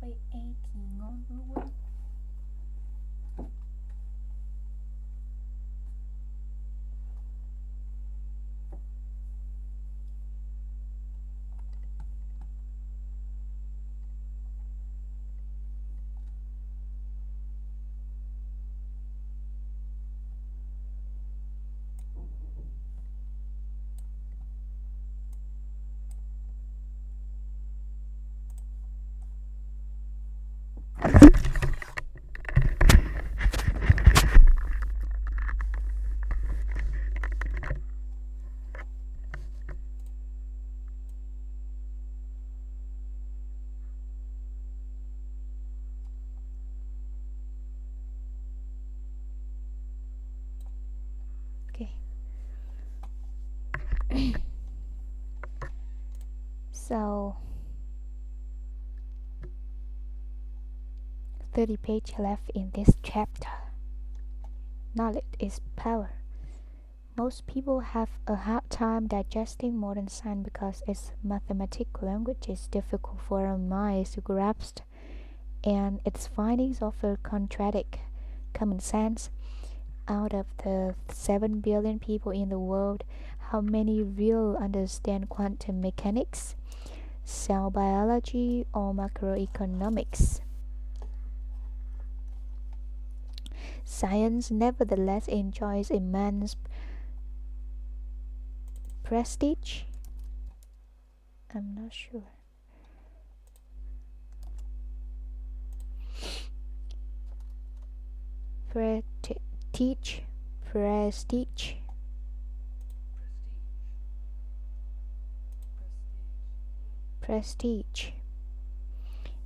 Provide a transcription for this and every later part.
Bay e thì ngon luôn. Okay. So 30 pages left in this chapter. Knowledge is power. Most people have a hard time digesting modern science because its mathematical language is difficult for our minds to grasp, and its findings often contradict common sense. Out of the 7 billion people in the world, how many really understand quantum mechanics, cell biology, or macroeconomics? Science nevertheless enjoys immense prestige. I'm not sure. Prestige, prestige, prestige.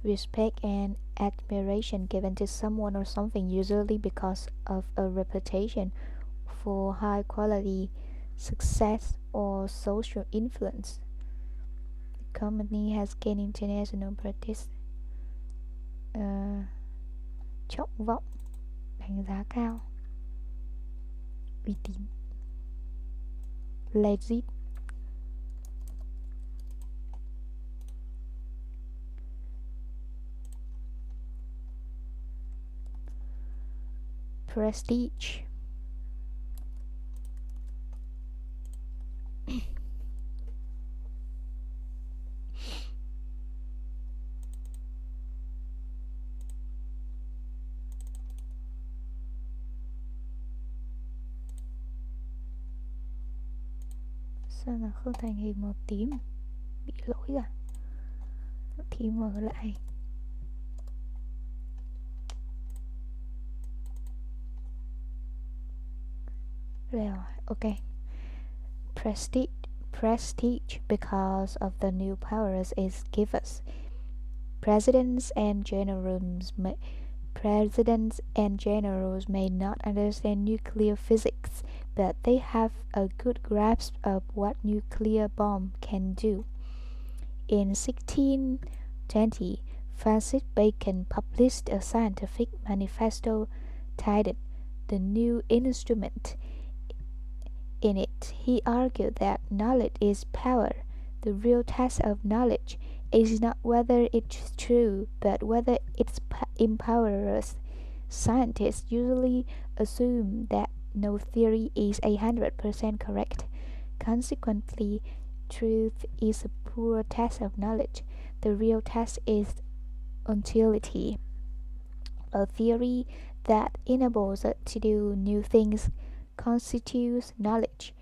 Respect and admiration given to someone or something, usually because of a reputation for high quality, success, or social influence. The company has gained international prestige, trọng vọng, đánh giá cao, uy tín, legit. Prestige. Sao là không thành hình màu tím? Bị lỗi à? Thì mở lại. Rồi, okay. Prestige because of the new powers it gives us. Presidents and generals may not understand nuclear physics, but they have a good grasp of what nuclear bomb can do. In 1620, Francis Bacon published a scientific manifesto titled "The New Instrument." In it, he argued that knowledge is power. The real test of knowledge is not whether it's true, but whether it empowers us. Scientists usually assume that no theory is 100% correct. Consequently, truth is a poor test of knowledge. The real test is utility. A theory that enables us to do new things constitutes knowledge.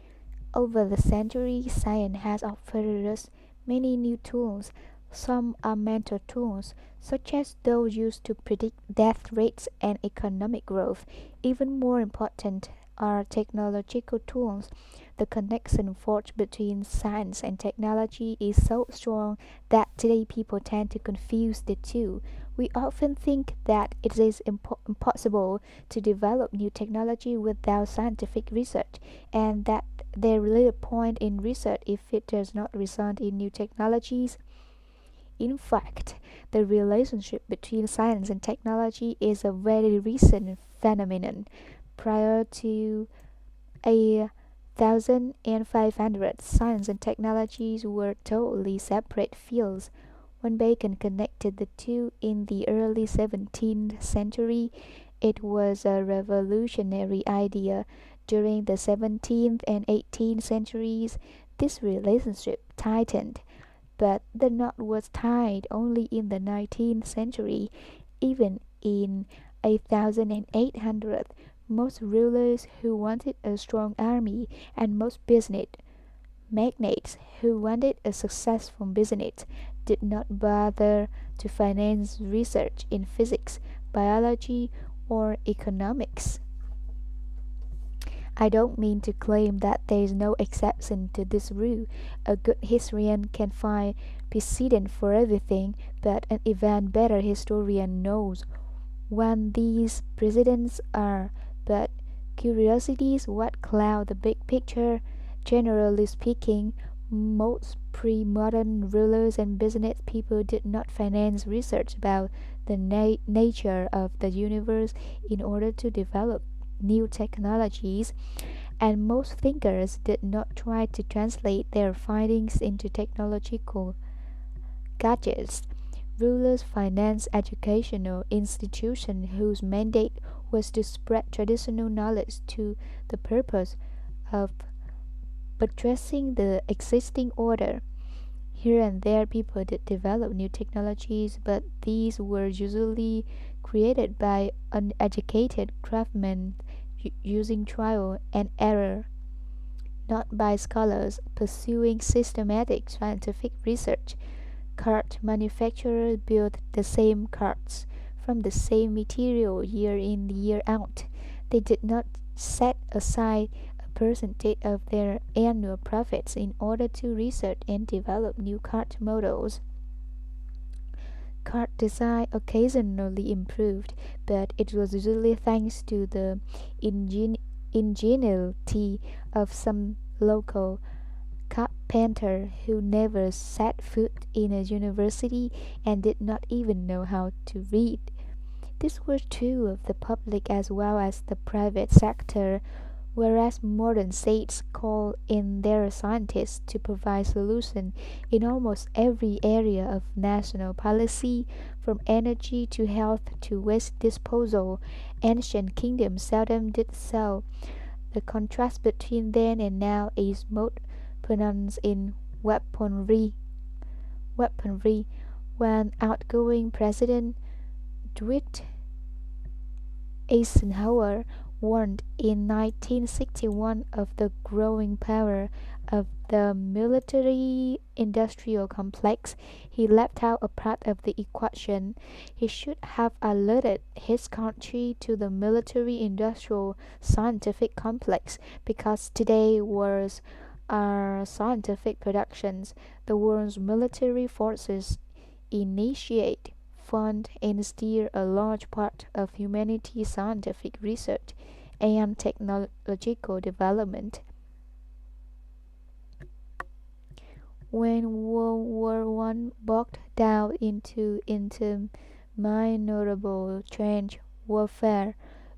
Over the centuries, science has offered us many new tools. Some are mental tools, such as those used to predict death rates and economic growth. Even more important are technological tools. The connection forged between science and technology is so strong that today people tend to confuse the two. We often think that it is impossible to develop new technology without scientific research, and that there is little point in research if it does not result in new technologies. In fact, the relationship between science and technology is a very recent phenomenon. Prior to 1500, science and technologies were totally separate fields. When Bacon connected the two in the early 17th century, it was a revolutionary idea. During the 17th and 18th centuries, this relationship tightened, but the knot was tied only in the 19th century. Even in 1800, most rulers who wanted a strong army and most business magnates who wanted a successful business did not bother to finance research in physics, biology, or economics. I don't mean to claim that there is no exception to this rule. A good historian can find precedent for everything, but an even better historian knows when these precedents are. But curiosity is what clouds the big picture. Generally speaking, most pre-modern rulers and business people did not finance research about the nature of the universe in order to develop new technologies, and most thinkers did not try to translate their findings into technological gadgets. Rulers financed educational institutions whose mandate was to spread traditional knowledge to the purpose of buttressing the existing order. Here and there, people did develop new technologies, but these were usually created by uneducated craftsmen using trial and error, not by scholars pursuing systematic scientific research. Cart manufacturers built the same carts from the same material year in year out. They did not set aside a percentage of their annual profits in order to research and develop new cart models. Cart design occasionally improved, but it was usually thanks to the ingenuity of some local carpenter who never set foot in a university and did not even know how to read. This was true of the public as well as the private sector, whereas modern states call in their scientists to provide solutions in almost every area of national policy, from energy to health to waste disposal. Ancient kingdoms seldom did so. The contrast between then and now is most pronounced in weaponry. When outgoing President Dwight Eisenhower warned in 1961 of the growing power of the military industrial complex, he left out a part of the equation. He should have alerted his country to the military industrial scientific complex, because today wars are scientific productions. The world's military forces initiate, fund, and steer a large part of humanity's scientific research and technological development. When World War One bogged down into interminable trench warfare,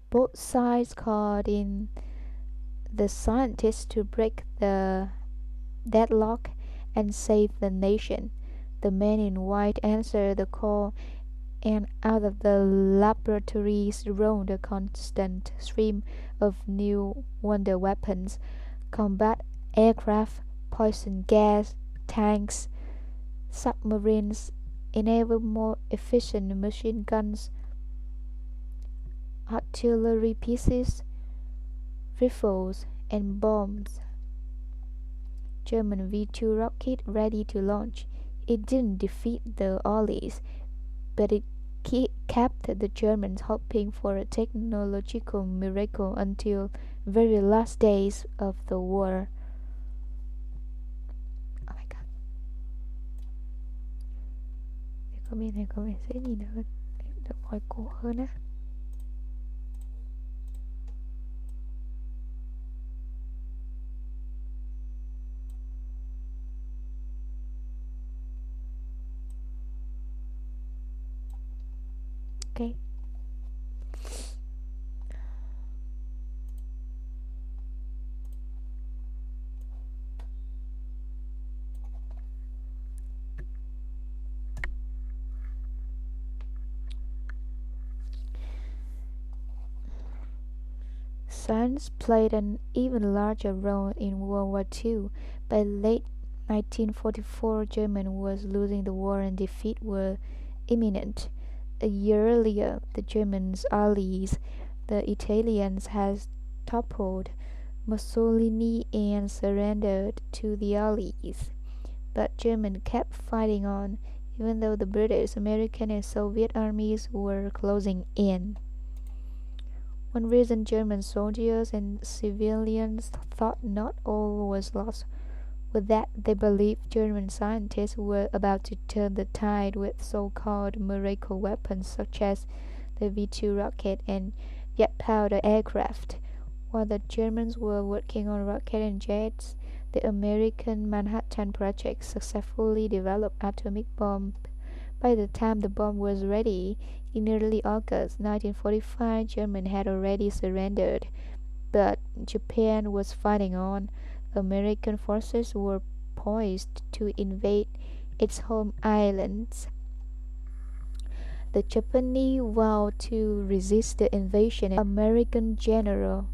both sides called in the scientists to break the deadlock and save the nation. The men in white answered the call, and out of the laboratories rolled a constant stream of new wonder weapons, combat aircraft, poison gas, tanks, submarines, and ever more efficient machine guns, artillery pieces, rifles, and bombs. German V-2 rocket ready to launch. It didn't defeat the Allies, but it kept the Germans hoping for a technological miracle until very last days of the war. Oh my god. Comment này có vẻ dễ nhìn hơn, được mỏi cổ hơn á. Okay. Science played an even larger role in World War II. By late 1944, Germany was losing the war and defeat were imminent. A year earlier, the Germans' allies, the Italians, had toppled Mussolini and surrendered to the Allies. But Germany kept fighting on, even though the British, American, and Soviet armies were closing in. One reason German soldiers and civilians thought not all was lost was that they believed German scientists were about to turn the tide with so-called miracle weapons such as the V-2 rocket and jet-powered aircraft. While the Germans were working on rockets and jets, the American Manhattan Project successfully developed atomic bomb. By the time the bomb was ready, in early August 1945, Germany had already surrendered, but Japan was fighting on. American forces were poised to invade its home islands. The Japanese vowed to resist the invasion. American general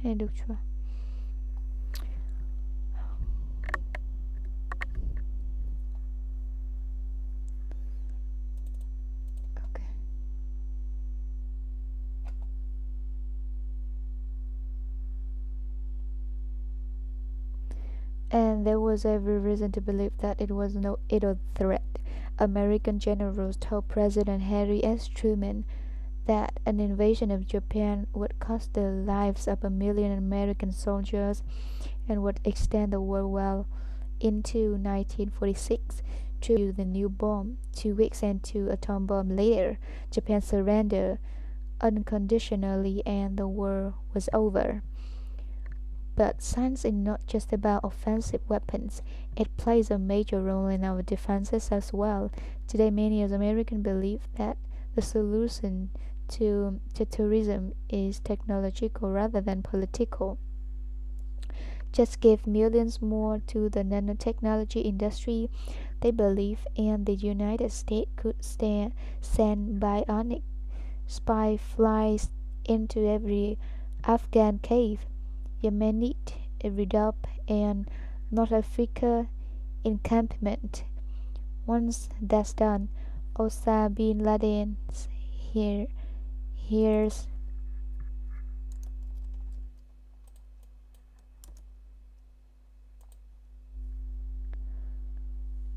Mẹ được chưa? Okay. And there was every reason to believe that it was no idle threat. American generals told President Harry S. Truman that an invasion of Japan would cost the lives of 1 million American soldiers and would extend the war well into 1946. To the new bomb. 2 weeks into atom bomb later, Japan surrendered unconditionally and the war was over. But science is not just about offensive weapons. It plays a major role in our defenses as well. Today, many Americans believe that the solution to terrorism is technological rather than political. Just give millions more to the nanotechnology industry, they believe, and the United States could send bionic spy flies into every Afghan cave, Yemenite redoubt, and North Africa encampment. Once that's done, Osama bin Laden's here's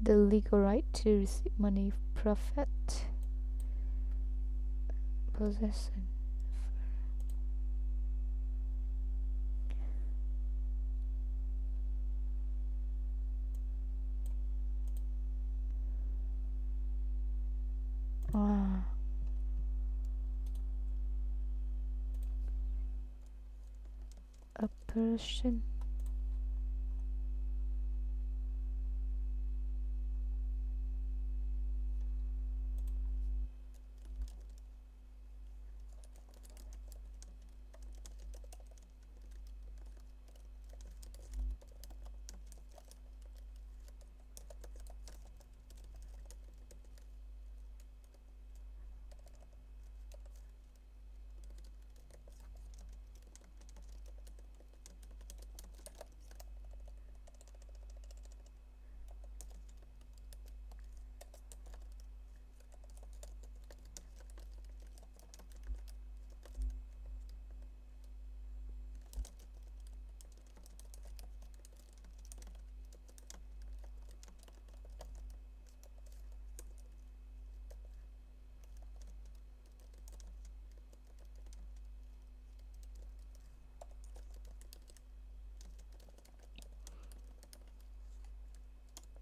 the legal right to receive money, profit, possession. A person.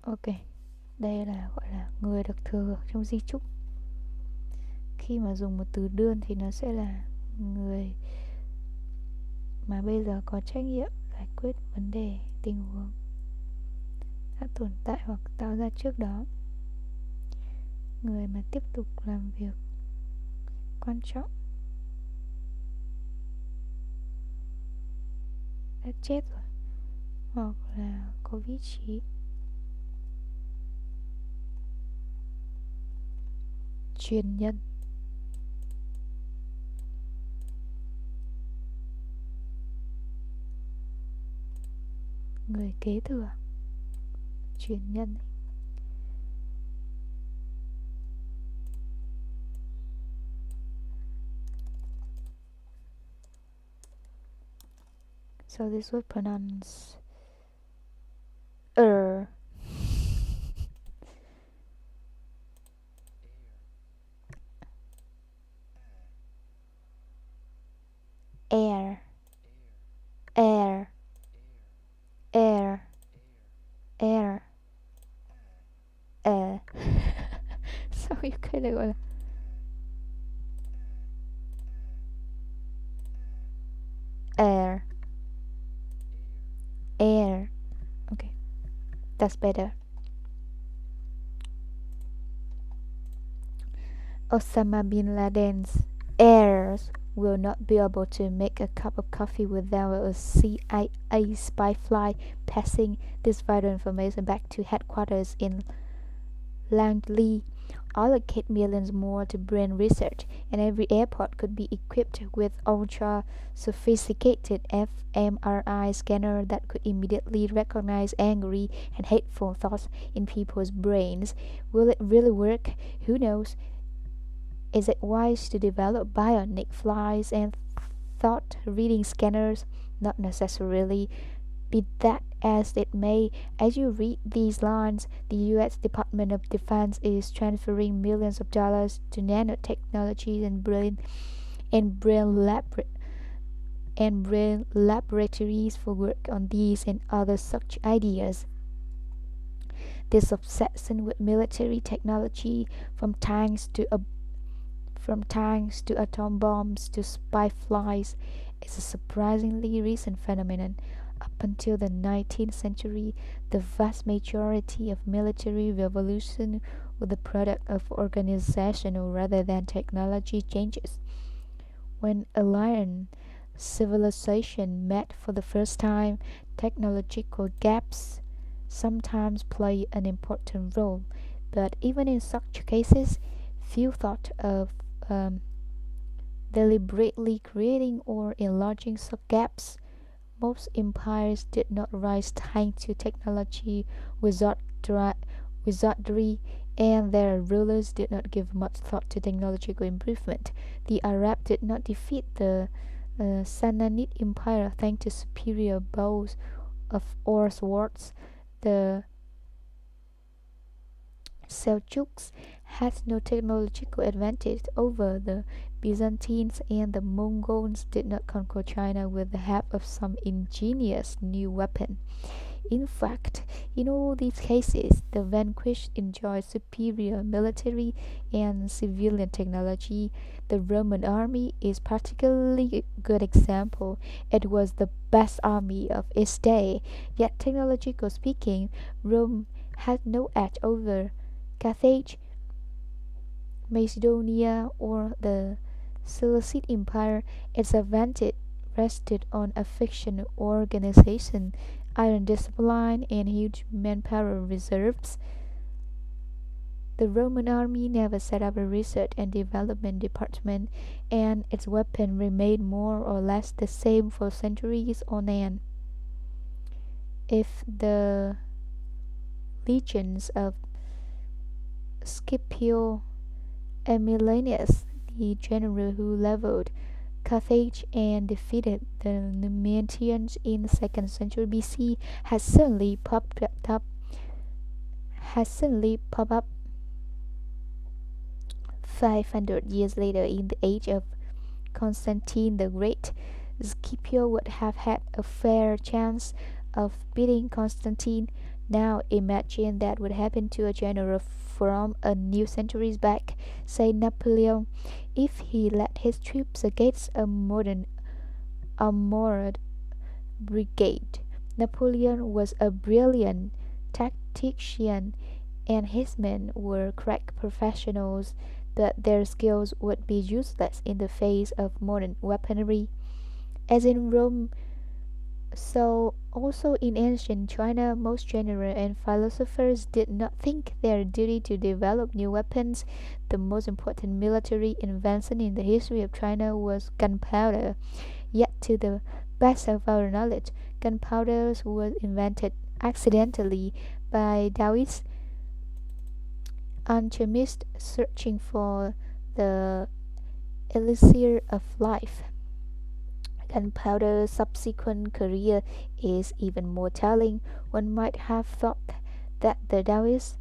Ok, đây là gọi là người được thừa trong di chúc. Khi mà dùng một từ đơn thì nó sẽ là người mà bây giờ có trách nhiệm giải quyết vấn đề, tình huống đã tồn tại hoặc tạo ra trước đó. Người mà tiếp tục làm việc quan trọng đã chết rồi, hoặc là có vị trí truyền nhân. Người kế thừa, truyền nhân. So this word pronounced er. Air, air, air, air. Sao cái cây này gọi là air, air. Okay, that's better. Osama bin Laden's heirs will not be able to make a cup of coffee without a CIA spy flight passing this vital information back to headquarters in Langley. Allocate millions more to brain research, and every airport could be equipped with ultra sophisticated fMRI scanner that could immediately recognize angry and hateful thoughts in people's brains. Will it really work? Who knows? Is it wise to develop bionic flies and thought reading scanners? Not necessarily. Be that as it may, as you read these lines, the US Department of Defense is transferring millions of dollars to nanotechnology and brain laboratories for work on these and other such ideas. This obsession with military technology, from tanks to atom bombs to spy flies, is a surprisingly recent phenomenon. Up until the 19th century, the vast majority of military revolutions were the product of organizational rather than technology changes. When alien civilization met for the first time, technological gaps sometimes play an important role, but even in such cases, few thought of deliberately creating or enlarging such gaps. Most empires did not rise thanks to technology wizardry, and their rulers did not give much thought to technological improvement. The Arab did not defeat the Sassanid Empire thanks to superior bows or swords. The Seljuks had no technological advantage over the Byzantines, and the Mongols did not conquer China with the help of some ingenious new weapon. In fact, in all these cases, the vanquished enjoyed superior military and civilian technology. The Roman army is particularly a good example. It was the best army of its day, yet technologically speaking, Rome had no edge over Carthage, Macedonia, or the Seleucid Empire. Its advantage rested on efficient organization, iron discipline, and huge manpower reserves. The Roman army never set up a research and development department, and its weapons remained more or less the same for centuries on end. If the legions of Scipio Aemilianus, the general who leveled Carthage and defeated the Numidians in the 2nd century BC, had suddenly popped up 500 years later in the age of Constantine the Great. Scipio would have had a fair chance of beating Constantine. Now imagine that would happen to a general from a new centuries back, say Napoleon, if he led his troops against a modern armored brigade. Napoleon was a brilliant tactician, and his men were crack professionals, but their skills would be useless in the face of modern weaponry. As in Rome, So, also in ancient China, most generals and philosophers did not think their duty to develop new weapons. The most important military invention in the history of China was gunpowder. Yet, to the best of our knowledge, gunpowder was invented accidentally by Taoist alchemists searching for the elixir of life. Gunpowder's subsequent career is even more telling. One might have thought that the Taoist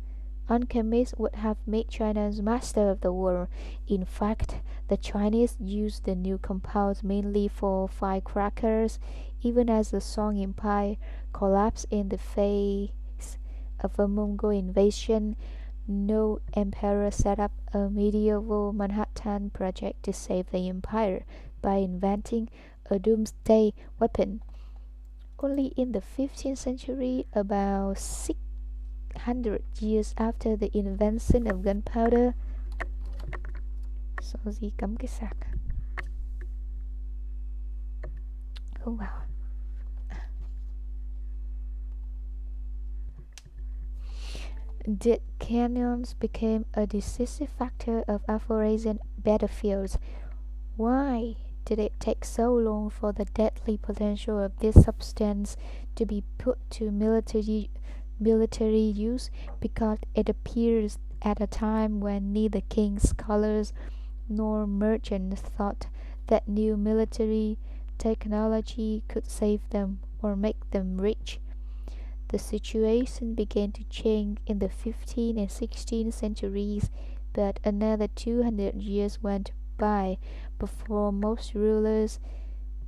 alchemists would have made China's master of the world. In fact, the Chinese used the new compounds mainly for firecrackers, even as the Song Empire collapsed in the face of a Mongol invasion. No emperor set up a medieval Manhattan Project to save the empire by inventing a doomsday weapon. Only in the 15th century, about 600 years after the invention of gunpowder, số gì cắm cái sạc không vào, did cannons become a decisive factor of Afro-Asian battlefields. Why did it take so long for the deadly potential of this substance to be put to military use? Because it appears at a time when neither kings, scholars, nor merchants thought that new military technology could save them or make them rich. The situation began to change in the 15th and 16th centuries, but another 200 years went by before most rulers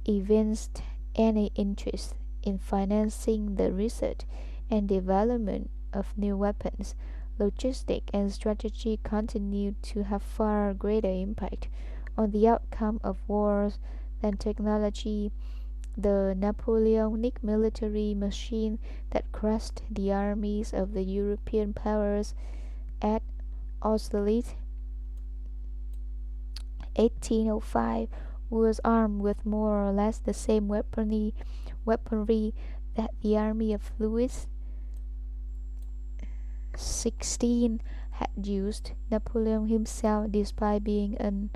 evinced any interest in financing the research and development of new weapons. Logistics and strategy continued to have far greater impact on the outcome of wars than technology. The Napoleonic military machine that crushed the armies of the European powers at Austerlitz 1805 was armed with more or less the same weaponry that the army of Louis XVI had used. Napoleon himself, despite being an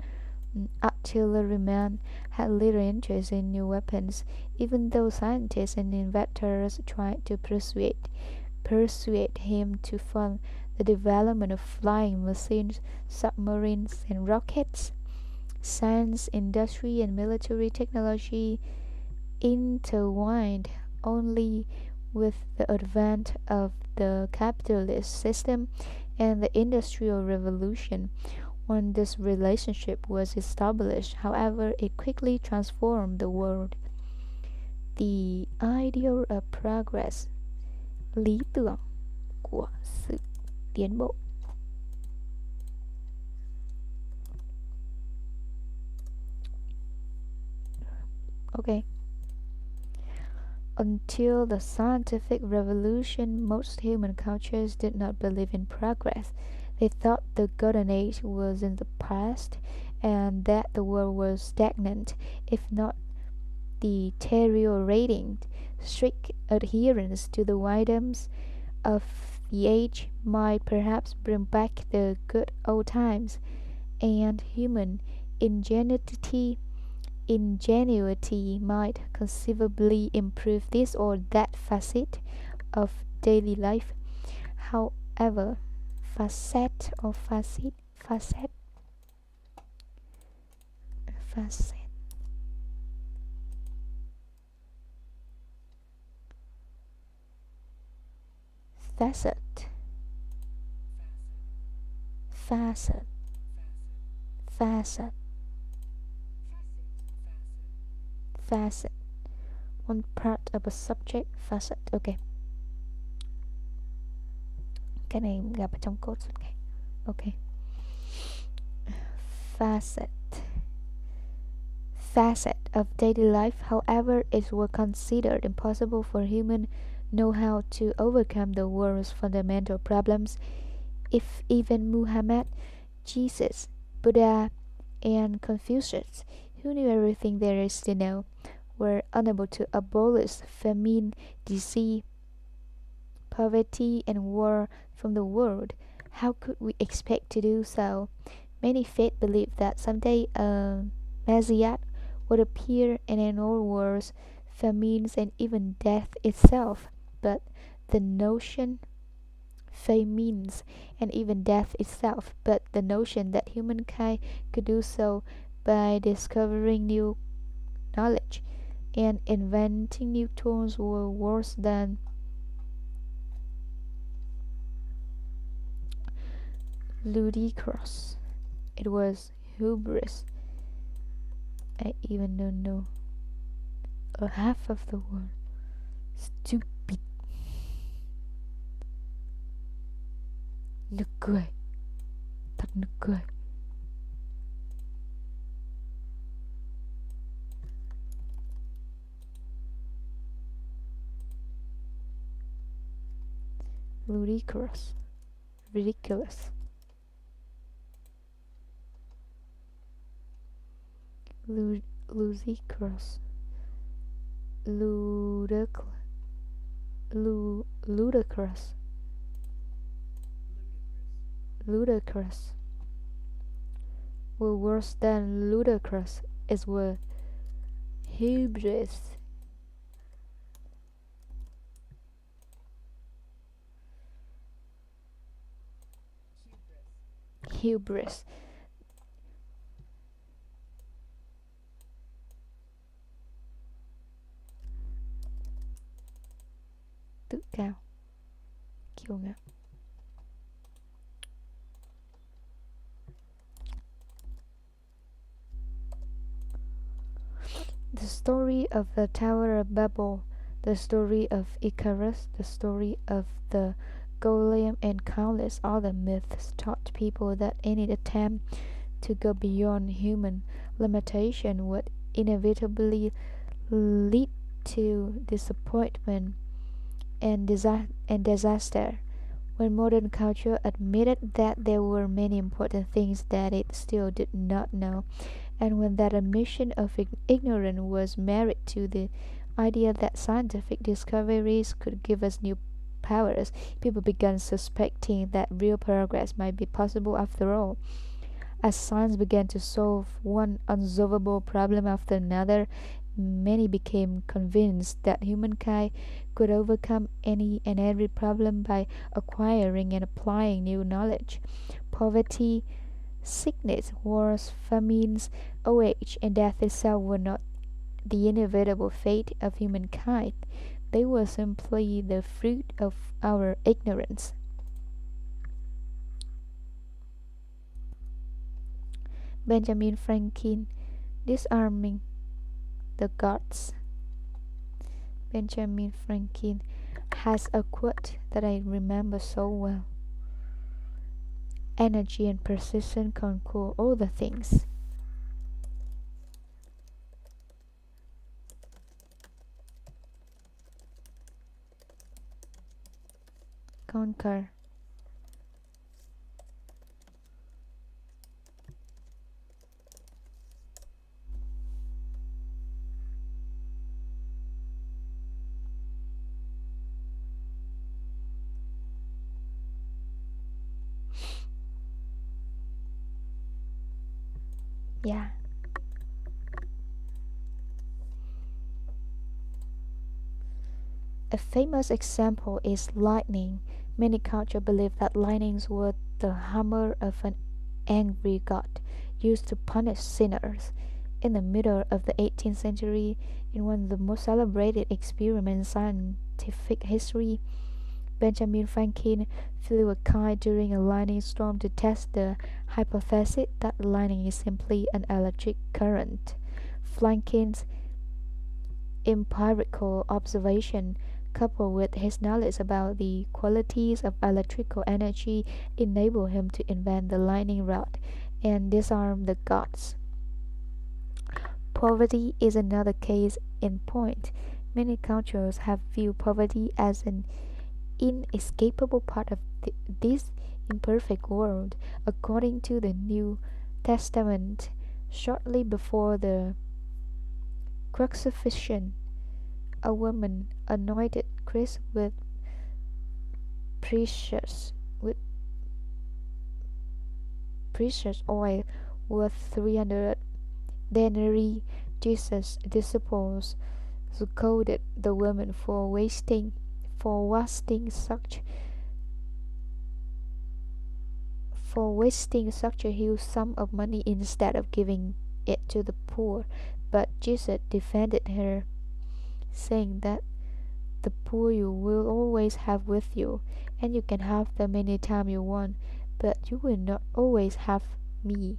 artilleryman, had little interest in new weapons, even though scientists and inventors tried to persuade him to fund the development of flying machines, submarines, and rockets. Science, industry, and military technology intertwined only with the advent of the capitalist system and the Industrial Revolution. When this relationship was established, however, it quickly transformed the world. The ideal of progress, lý tưởng của sự tiến bộ. Okay. Until the scientific revolution, most human cultures did not believe in progress. They thought the golden age was in the past and that the world was stagnant, if not deteriorating. Strict adherence to the wisdoms of the age might perhaps bring back the good old times, and human ingenuity might conceivably improve this or that facet of daily life. However, facet or facet facet facet facet facet facet facet one part of a subject facet. Ok, cái này gặp ở trong code. Ok, facet of daily life. However, it was considered impossible for humans know how to overcome the world's fundamental problems. If even Muhammad, Jesus, Buddha, and Confucius, who knew everything there is to know, were unable to abolish famine, disease, poverty, and war from the world, how could we expect to do so? Many faiths believe that someday a Messiah would appear and end all wars, famines, and even death itself. But the notion famines and even death itself, but the notion that humankind could do so by discovering new knowledge and inventing new tools were worse than ludicrous. It was hubris. I even don't know a half of the word. Stupid. Nực cười. Thật nực cười. Ludicrous. Ridiculous. Ludicrous. Ludicrous. Ludicrous were worse than ludicrous is were hubris. Hubris. Tự cao, kiêu ngạo. The story of the Tower of Babel, the story of Icarus, the story of the golem, and countless other myths taught people that any attempt to go beyond human limitation would inevitably lead to disappointment and disaster. When modern culture admitted that there were many important things that it still did not know, and when that admission of ignorance was married to the idea that scientific discoveries could give us new powers, people began suspecting that real progress might be possible after all. As science began to solve one unsolvable problem after another, many became convinced that humankind could overcome any and every problem by acquiring and applying new knowledge. Poverty, sickness, wars, famines, old age, and death itself were not the inevitable fate of humankind. They were simply the fruit of our ignorance. Benjamin Franklin, disarming the gods. Benjamin Franklin has a quote that I remember so well. Energy and persistence conquer all the things. Conquer. Yeah. A famous example is lightning. Many cultures believe that lightnings were the hammer of an angry god, used to punish sinners. In the middle of the 18th century, in one of the most celebrated experiments in scientific history, Benjamin Franklin flew a kite during a lightning storm to test the hypothesis that lightning is simply an electric current. Franklin's empirical observation, coupled with his knowledge about the qualities of electrical energy, enabled him to invent the lightning rod and disarm the gods. Poverty is another case in point. Many cultures have viewed poverty as an inescapable part of this imperfect world. According to the New Testament, shortly before the crucifixion. A woman anointed Christ precious with precious oil worth 300 denarii. Jesus' disciples scolded the woman for wasting such a huge sum of money instead of giving it to the poor. But Jesus defended her, saying that the poor you will always have with you, and you can have them any time you want, but you will not always have me.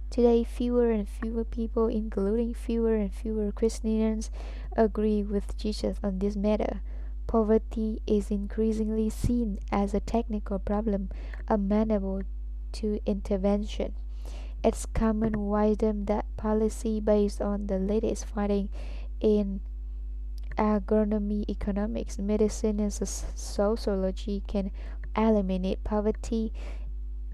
Today, fewer and fewer people, including fewer and fewer Christians, agree with Jesus on this matter. Poverty is increasingly seen as a technical problem amenable to intervention. It's common wisdom that policy based on the latest findings in agronomy, economics, medicine, and sociology can eliminate poverty,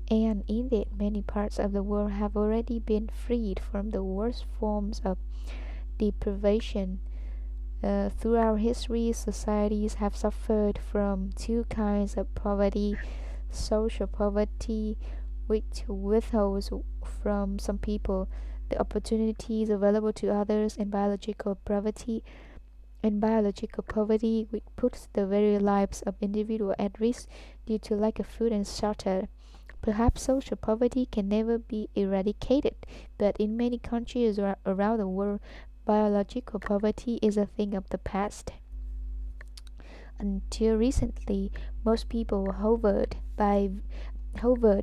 and indeed many parts of the world have already been freed from the worst forms of deprivation. Throughout history, societies have suffered from two kinds of poverty: social poverty, which withholds from some people the opportunities available to others, and biological poverty, which puts the very lives of individuals at risk due to lack of food and shelter. Perhaps social poverty can never be eradicated, but in many countries around the world, biological poverty is a thing of the past. Until recently, most people hovered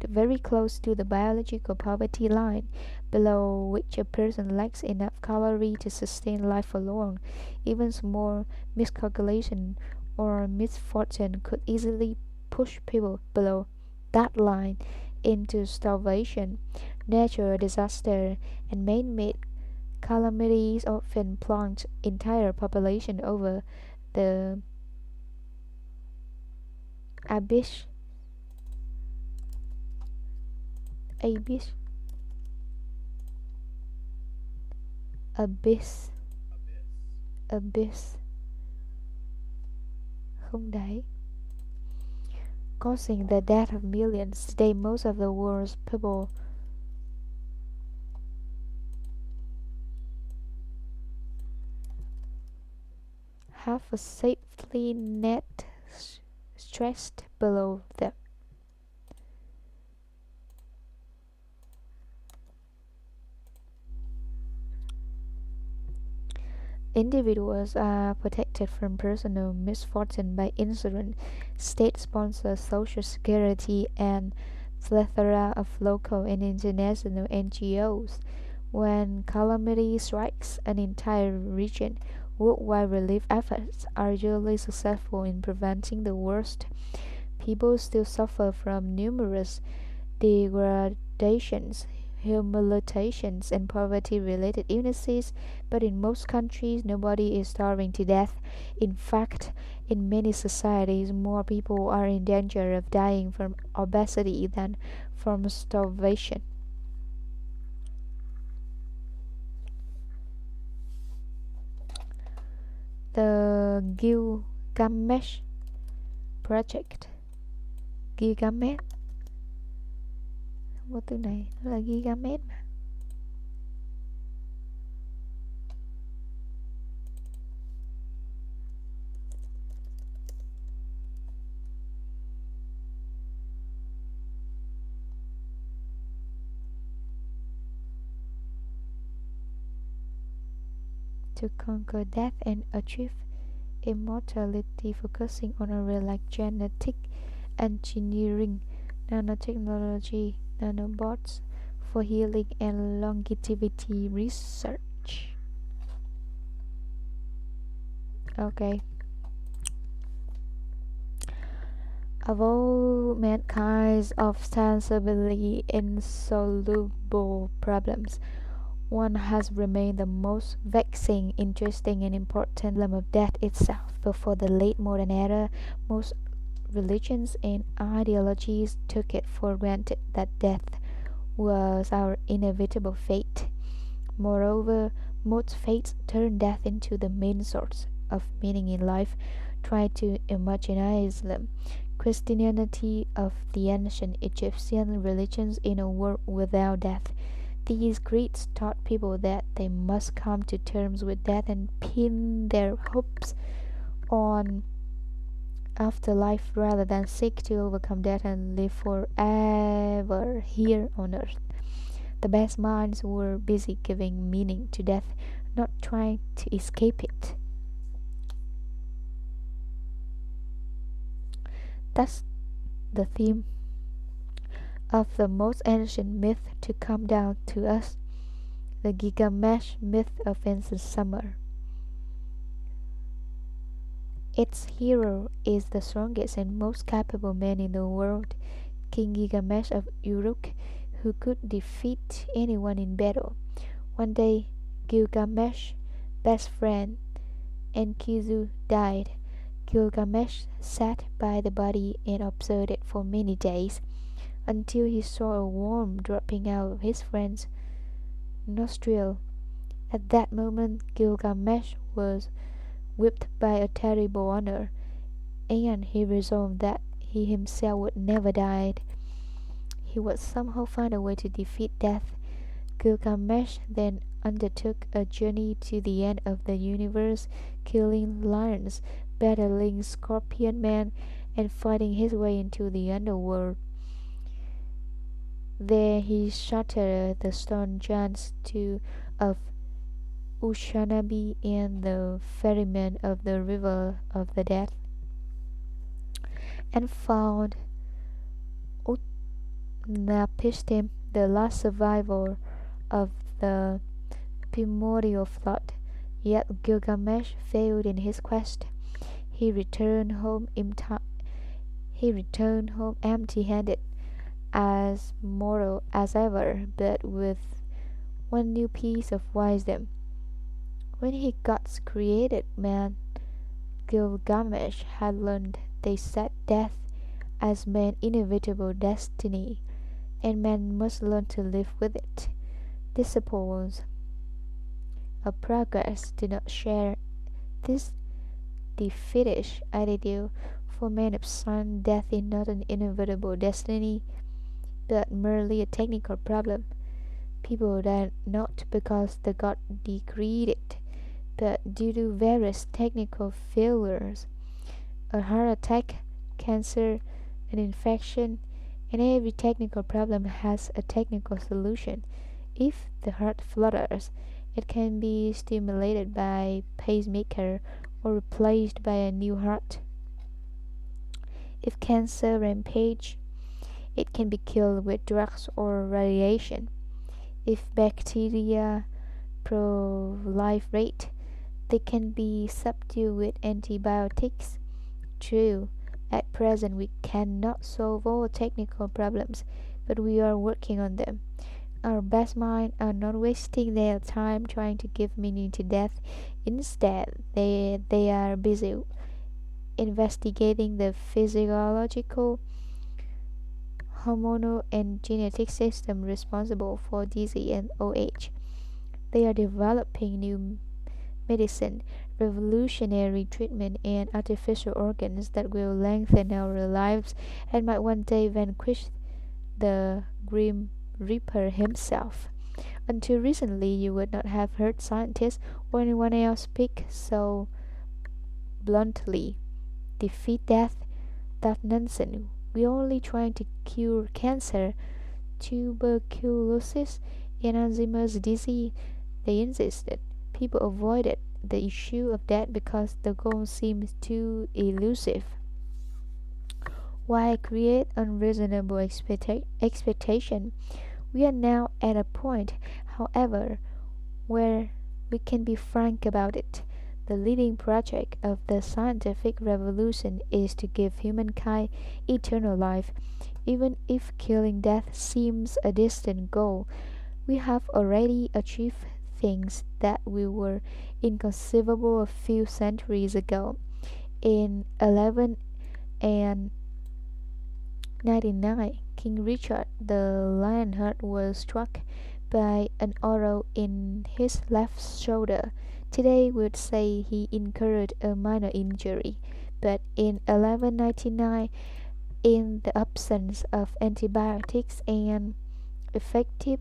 very close to the biological poverty line, below which a person lacks enough calories to sustain life for long. Even small miscalculation or misfortune could easily push people below that line into starvation. Natural disaster and man-made calamities often plunge entire population over the abyss abyss abyss abyss không đáy, causing the death of millions. Today, most of the world's people have a safety net stretched below them. Individuals are protected from personal misfortune by insurance, state-sponsored social security, and plethora of local and international NGOs. When calamity strikes an entire region, worldwide relief efforts are usually successful in preventing the worst. People still suffer from numerous degradations, humiliations, and poverty-related illnesses, but in most countries nobody is starving to death. In fact, in many societies, more people are in danger of dying from obesity than from starvation. The Gilgamesh Project. Gilgamesh, không có từ này, nó là Gilgamesh mà. To conquer death and achieve immortality, focusing on areas like genetic engineering, nanotechnology, nanobots for healing, and longevity research. Okay. Of all mankind's ostensibly insoluble problems, one has remained the most vexing, interesting, and important problem of death itself. Before the late modern era, most religions and ideologies took it for granted that death was our inevitable fate. Moreover, most faiths turn death into the main source of meaning in life. Try to imagine Islam, Christianity of the ancient Egyptian religions in a world without death. These creeds taught people that they must come to terms with death and pin their hopes on afterlife rather than seek to overcome death and live forever here on earth. The best minds were busy giving meaning to death, not trying to escape it. That's the theme of the most ancient myth to come down to us, the Gilgamesh myth of ancient Sumer. Its hero is the strongest and most capable man in the world, King Gilgamesh of Uruk, who could defeat anyone in battle. One day, Gilgamesh's best friend Enkidu died. Gilgamesh sat by the body and observed it for many days, until he saw a worm dropping out of his friend's nostril. At that moment, Gilgamesh was whipped by a terrible honor, and he resolved that he himself would never die. He would somehow find a way to defeat death. Gilgamesh then undertook a journey to the end of the universe, killing lions, battling scorpion men, and fighting his way into the underworld. There he shattered the stone giants of Ushanabi and the ferryman of the river of the dead, and found Utnapishtim, the last survivor of the primordial flood. Yet Gilgamesh failed in his quest. He returned home empty-handed, as moral as ever, but with one new piece of wisdom. When he got created man, Gilgamesh had learned they set death as man's inevitable destiny, and man must learn to live with it. Disciples of progress do not share this defeatist attitude, for men have seen death is not an inevitable destiny, but merely a technical problem. People die not because the god decreed it, but due to various technical failures. A heart attack, cancer, an infection, and every technical problem has a technical solution. If the heart flutters, it can be stimulated by pacemaker or replaced by a new heart. If cancer rampage, it can be killed with drugs or radiation. If bacteria proliferate, they can be subdued with antibiotics. True, at present we cannot solve all technical problems, but we are working on them. Our best minds are not wasting their time trying to give meaning to death. Instead, they are busy investigating the physiological, hormonal, and genetic system responsible for disease and old age. They are developing new medicine, revolutionary treatment, and artificial organs that will lengthen our lives and might one day vanquish the grim Reaper himself. Until recently, you would not have heard scientists or anyone else speak so bluntly. Defeat death? That nonsense. We're only trying to cure cancer, tuberculosis, and Alzheimer's disease, they insisted. People avoided the issue of death because the goal seems too elusive. Why create unreasonable expectation? We are now at a point, however, where we can be frank about it. The leading project of the scientific revolution is to give humankind eternal life. Even if killing death seems a distant goal, we have already achieved things that we were inconceivable a few centuries ago. In 11 and 1299, King Richard the Lionheart was struck by an arrow in his left shoulder. Today we would say he incurred a minor injury, but in 1199, in the absence of antibiotics and effective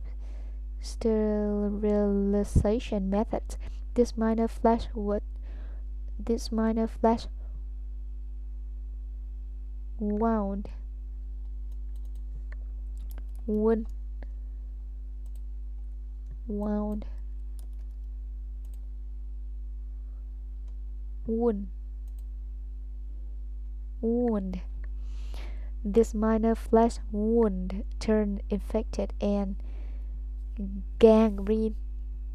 sterilization methods, this minor flesh wound wound wound wound wound this minor flesh wound turned infected and gangrene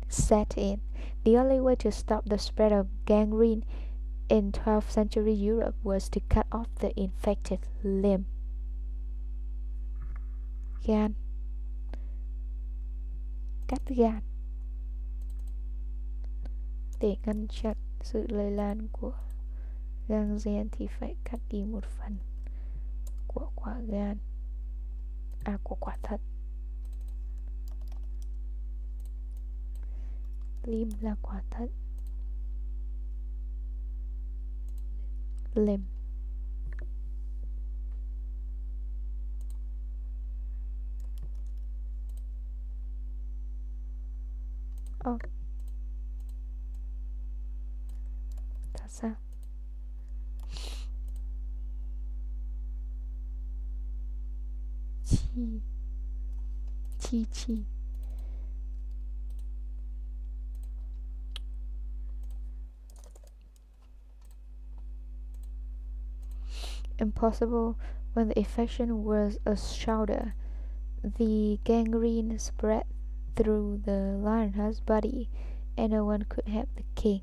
set in. The only way to stop the spread of gangrene in 12th century Europe was to cut off the infected limb. Gan, cắt gan để ngăn chặn sự lây lan của gang gen thì phải cắt đi một phần của quả gan, của quả thận. Limb là quả thận. Limb. Thật sao? Chi. Impossible when the infection was a shoulder. The gangrene spread through the lionheart's body, and no one could help the king.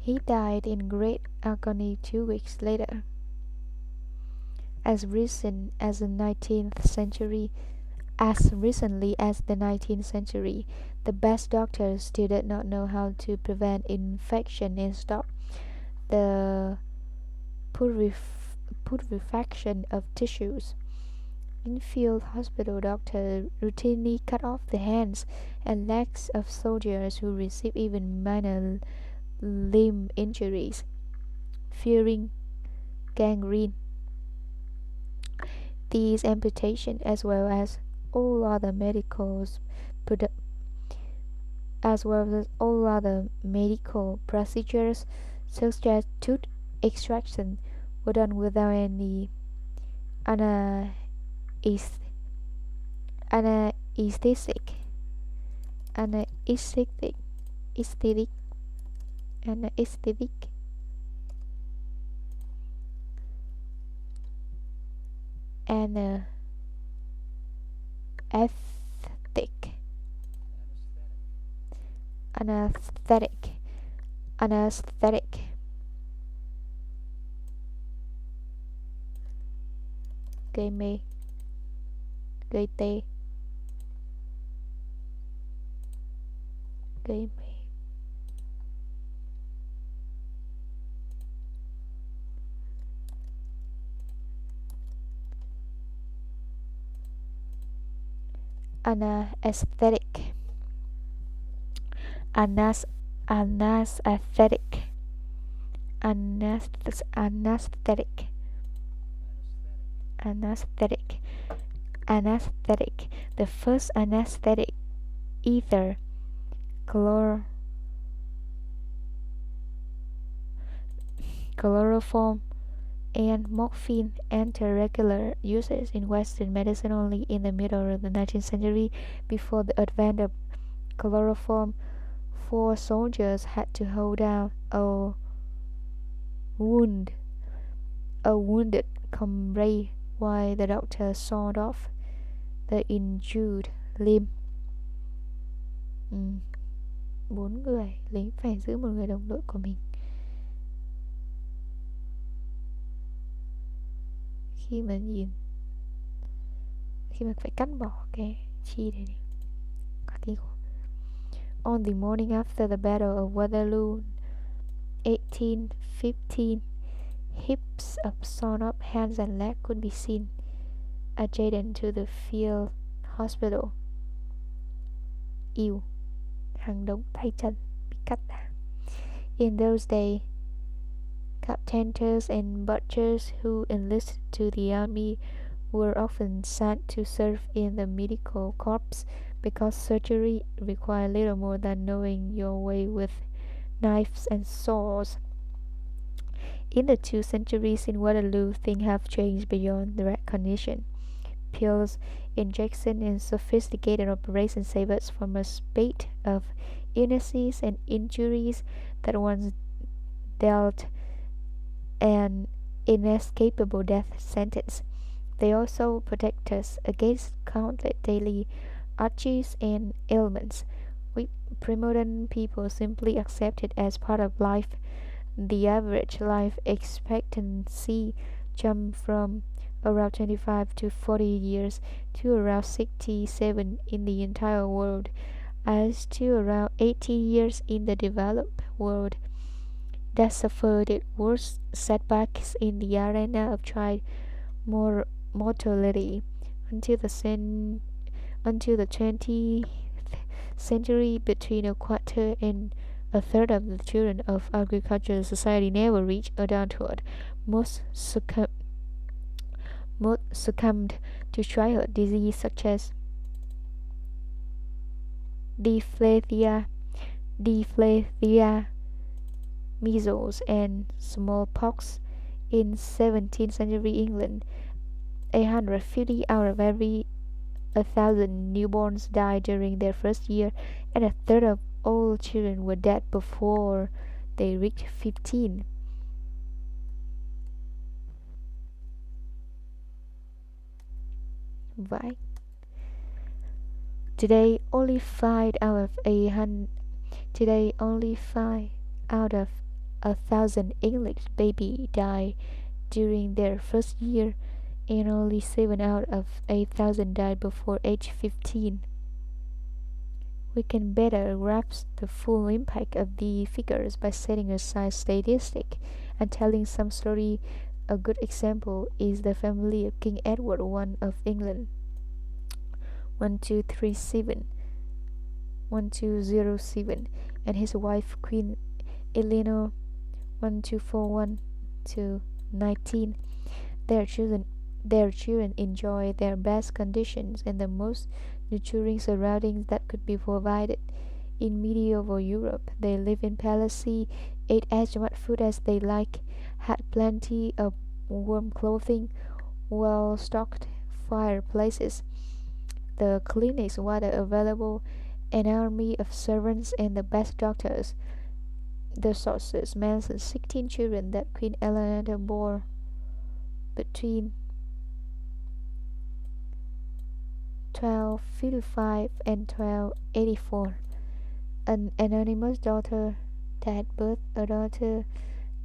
He died in great agony 2 weeks later. As recently as the 19th century, the best doctors still did not know how to prevent infection and stop the putrefaction of tissues. In-field hospital doctors routinely cut off the hands and legs of soldiers who received even minor limb injuries, fearing gangrene. These amputations, as well as all other medical procedures, such as tooth extraction, were done without any anesthetic anesthetic gây mê, gây tê, gây mê. Anesthetic the first anesthetic, ether, chloroform and morphine entered regular uses in Western medicine only in the middle of the 19th century. Before the advent of chloroform, 4 soldiers had to hold down a wounded comrade while the doctor sawed off the injured limb. 4 người lính phải giữ một người đồng đội của mình khi mà phải cắt bỏ cái chi này đi. On the morning after the Battle of Waterloo 1815, heaps of sawn off hands and legs could be seen adjacent to the field hospital. Ew, hàng đống tay chân bị cắt ra. In those days, carpenters and butchers who enlisted to the army were often sent to serve in the medical corps because surgery required little more than knowing your way with knives and saws. In the 2 centuries in Waterloo, things have changed beyond recognition. Pills, injections, and sophisticated operations saved us from a spate of illnesses and injuries that once dealt an inescapable death sentence. They also protect us against countless daily urges and ailments, which premodern people simply accepted as part of life. The average life expectancy jumped from around 25 to 40 years to around 67 in the entire world, as to around 80 years in the developed world that suffered worse setbacks in the arena of child mortality until the 20th century. Between a quarter and a third of the children of agricultural society never reached adulthood. Most succumbed to childhood disease such as diphtheria, measles, and smallpox. In 17th century England, 150 out of every 1,000 newborns died during their first year, and a third of all children were dead before they reached 15. Right. Today, only 5 out of 1,000 English babies die during their first year, and only 7 out of 8,000 died before age 15. We can better grasp the full impact of the figures by setting aside statistics and telling some story. A good example is the family of King Edward I of England, 1207, and his wife Queen Eleanor, 1241-19. Their children enjoy their best conditions and the most nurturing surroundings that could be provided. In medieval Europe, they lived in palaces, ate as much food as they liked, had plenty of warm clothing, well-stocked fireplaces, the cleanest water available, an army of servants, and the best doctors. The sources mention 16 children that Queen Eleanor bore between 1255 and 1284. An anonymous daughter died at birth. A daughter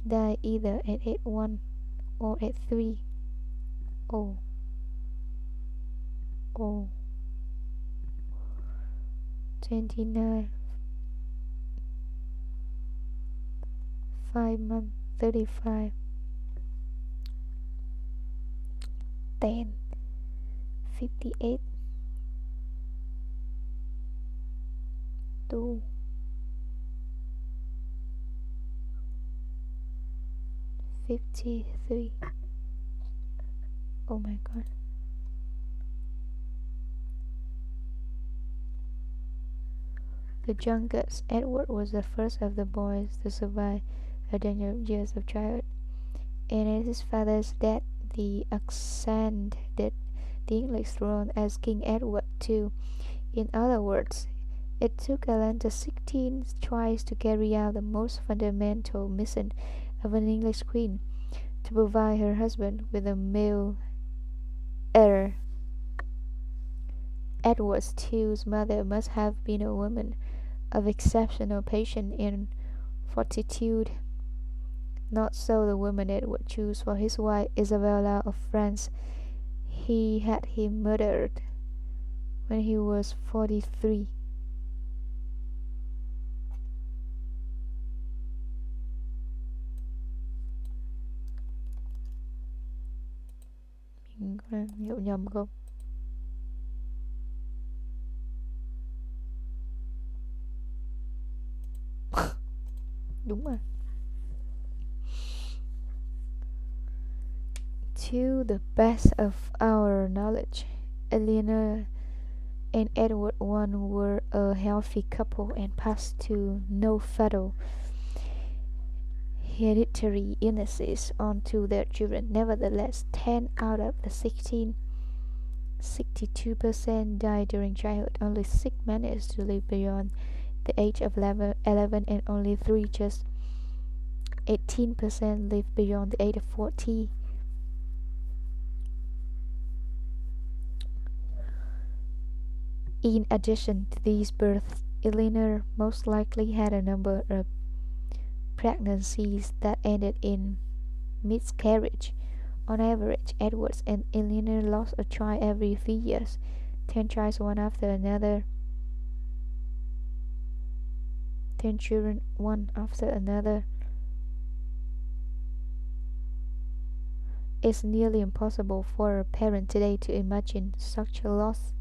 died either at 81 or at 3. Oh. 29. 5 months. 35. 10. 58. 2. 53. Oh my god. The youngest, Edward, was the first of the boys to survive the dangerous years of childhood, and at his father's death, he ascended the English throne as King Edward II. In other words, it took Eleanor 16 tries to carry out the most fundamental mission of an English queen, to provide her husband with a male heir. Edward II's mother must have been a woman of exceptional patience and fortitude. Not so the woman Edward chose for his wife Isabella of France. He had him murdered when he was 43. Mình có hiểu nhầm không? Đúng rồi. To the best of our knowledge, Eleanor and Edward I were a healthy couple and passed to no fatal hereditary illnesses on to their children. Nevertheless, 10 out of the 16, 62% died during childhood. Only 6 managed to live beyond the age of 11 and only 3, just 18%, lived beyond the age of 40. In addition to these births, Eleanor most likely had a number of pregnancies that ended in miscarriage. On average, Edward and Eleanor lost a child every 3 years, 10 children one after another. 10 children one after another. It's nearly impossible for a parent today to imagine such a loss.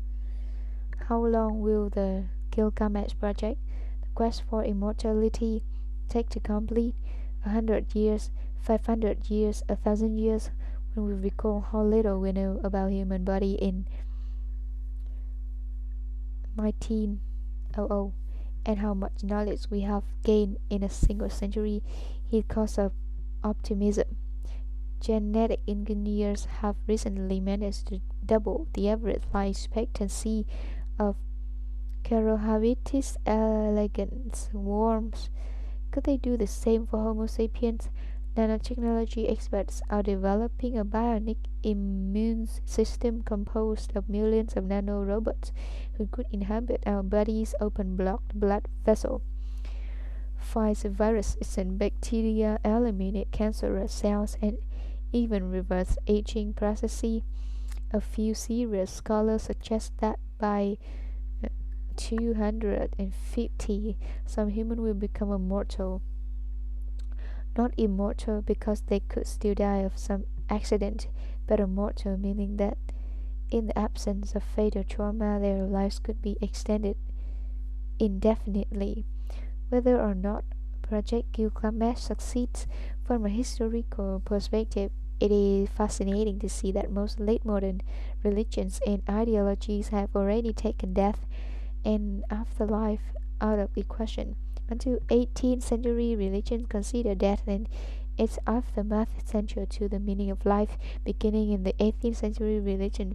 How long will the Gilgamesh project, the quest for immortality, take to complete? 100 years, 500 years, 1,000 years? When we recall how little we know about human body in 1900 and how much knowledge we have gained in a single century, it causes of optimism. Genetic engineers have recently managed to double the average life expectancy of Carohavitis elegans worms. Could they do the same for Homo sapiens? Nanotechnology experts are developing a bionic immune system composed of millions of nanorobots who could inhabit our body's open blocked blood vessel, fight viruses and bacteria, eliminate cancerous cells, and even reverse aging processes. A few serious scholars suggest that by 250, some humans will become immortal. Not immortal because they could still die of some accident, but immortal meaning that in the absence of fatal trauma, their lives could be extended indefinitely. Whether or not Project Gilgamesh succeeds, from a historical perspective, it is fascinating to see that most late modern religions and ideologies have already taken death and afterlife out of the equation. Until 18th century, religion considered death and its aftermath essential to the meaning of life. Beginning in the 18th century, religion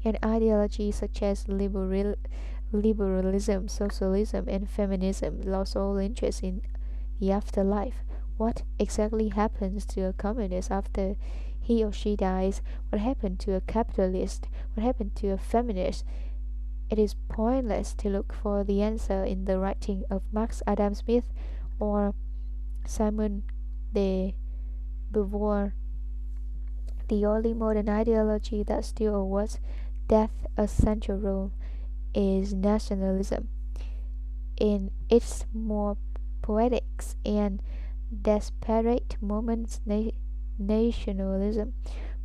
and ideologies such as liberalism, socialism, and feminism lost all interest in the afterlife. What exactly happens to a communist after he or she dies? What happened to a capitalist? What happened to a feminist? It is pointless to look for the answer in the writing of Max Adam Smith or Simone de Beauvoir. The only modern ideology that still awards death a central role is nationalism. In its more poetic and desperate moments, nationalism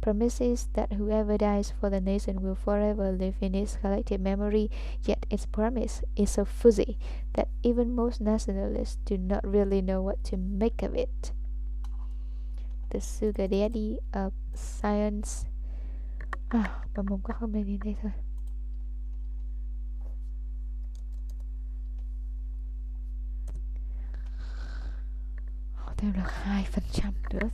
promises that whoever dies for the nation will forever live in its collective memory, yet its promise is so fuzzy that even most nationalists do not really know what to make of it. The Sugar Daddy of Science. Mà mong có hôm nay đến đây thôi. Họ thêm được 2% nữa.